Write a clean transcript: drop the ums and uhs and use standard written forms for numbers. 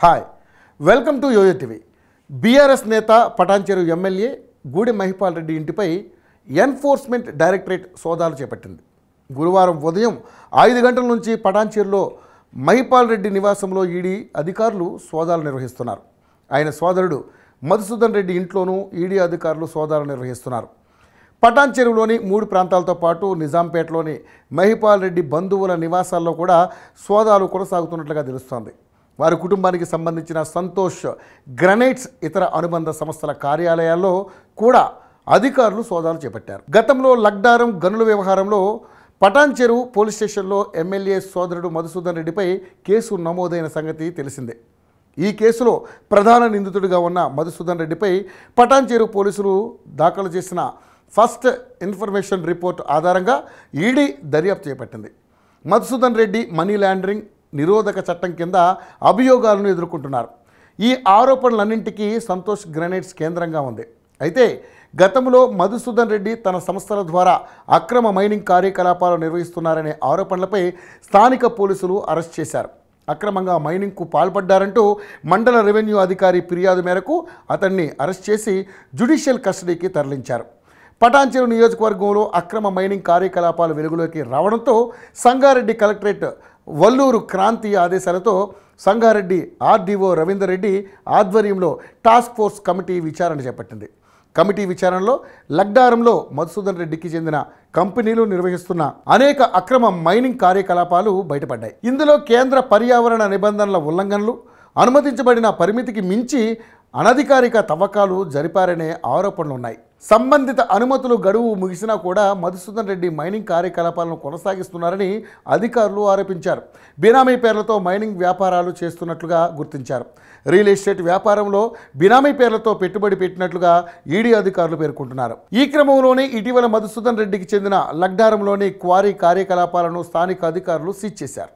Hi welcome to Yoyo TV. BRS నేత Patancheru MLA గూడి మహిపాల్ రెడ్డి ఇంటిపై ఎన్ఫోర్స్మెంట్ డైరెక్టరేట్ సోదాలు చేపట్టింది. గురువారం ఉదయం 5 గంటల నుంచి పటాన్చెరులో మహిపాల్ రెడ్డి నివాసంలో ఈడీ అధికారులు సోదాలు నిర్వహిస్తున్నారు. ఆయన సోదరుడు మధుసూదన్ రెడ్డి ఇంట్లోనూ ఈడీ అధికారులు సోదాలు నిర్వహిస్తున్నారు. పటాన్చెరులోని 3 ప్రాంతాలతో పాటు నిజాంపేటలోని మహిపాల్ రెడ్డి బంధువుల నివాసాల్లో కూడా సోదాలు కొనసాగుతున్నట్లుగా తెలుస్తోంది. వారి కుటుంబానికి సంబంధించిన సంతోష్ గ్రనైట్స్ ఇతర అనుబంధ సంస్థల కార్యాలయాల్లో కూడా అధికారులు సోదాలు చేపట్టారు. గతంలో లగ్డారం గనుల వ్యవహారంలో పటాన్చెరు పోలీస్ స్టేషన్లో ఎమ్మెల్యే సోదరుడు మధుసూదన్ రెడ్డిపై కేసు నమోదైన సంగతి తెలిసిందే. ఈ కేసులో ప్రధాన నిందితుడిగా ఉన్న మధుసూదన్ రెడ్డిపై పటాన్చెరు పోలీసులు దాఖలు చేసిన ఫస్ట్ ఇన్ఫర్మేషన్ రిపోర్ట్ ఆధారంగా ఈడీ దర్యాప్తు చేపట్టింది. మధుసూదన్ రెడ్డి మనీ లాండరింగ్ నిరోధక చట్టం కింద అభియోగాలను ఎదుర్కొంటున్నారు. ఈ ఆరోపణలన్నింటికీ సంతోష్ గ్రనైట్స్ కేంద్రంగా ఉంది. అయితే గతంలో మధుసూదన్ రెడ్డి తన సంస్థల ద్వారా అక్రమ మైనింగ్ కార్యకలాపాలు నిర్వహిస్తున్నారనే ఆరోపణలపై స్థానిక పోలీసులు అరెస్ట్ చేశారు. అక్రమంగా మైనింగ్కు పాల్పడ్డారంటూ మండల రెవెన్యూ అధికారి ఫిర్యాదు మేరకు అతన్ని అరెస్ట్ చేసి జ్యుడిషియల్ కస్టడీకి తరలించారు. పటాన్చెరు నియోజకవర్గంలో అక్రమ మైనింగ్ కార్యకలాపాలు వెలుగులోకి రావడంతో సంగారెడ్డి కలెక్టరేట్ వల్లూరు క్రాంతి ఆదేశాలతో సంగారెడ్డి ఆర్డీఓ రవీందర్ రెడ్డి ఆధ్వర్యంలో టాస్క్ ఫోర్స్ కమిటీ విచారణ చేపట్టింది. కమిటీ విచారణలో లగ్డారంలో మధుసూదన్ రెడ్డికి చెందిన కంపెనీలు నిర్వహిస్తున్న అనేక అక్రమ మైనింగ్ కార్యకలాపాలు బయటపడ్డాయి. ఇందులో కేంద్ర పర్యావరణ నిబంధనల ఉల్లంఘనలు, అనుమతించబడిన పరిమితికి మించి అనధికారిక తవ్వకాలు జరిపారనే ఆరోపణలు ఉన్నాయి. సంబంధిత అనుమతులు గడువు ముగిసినా కూడా మధుసూదన్ రెడ్డి మైనింగ్ కార్యకలాపాలను కొనసాగిస్తున్నారని అధికారులు ఆరోపించారు. బినామీ పేర్లతో మైనింగ్ వ్యాపారాలు చేస్తున్నట్లుగా గుర్తించారు. రియల్ ఎస్టేట్ వ్యాపారంలో బినామీ పేర్లతో పెట్టుబడి పెట్టినట్లుగా ఈడీ అధికారులు పేర్కొంటున్నారు. ఈ క్రమంలోనే ఇటీవల మధుసూదన్ రెడ్డికి చెందిన లగ్డారంలోని క్వారీ కార్యకలాపాలను స్థానిక అధికారులు సీజ్ చేశారు.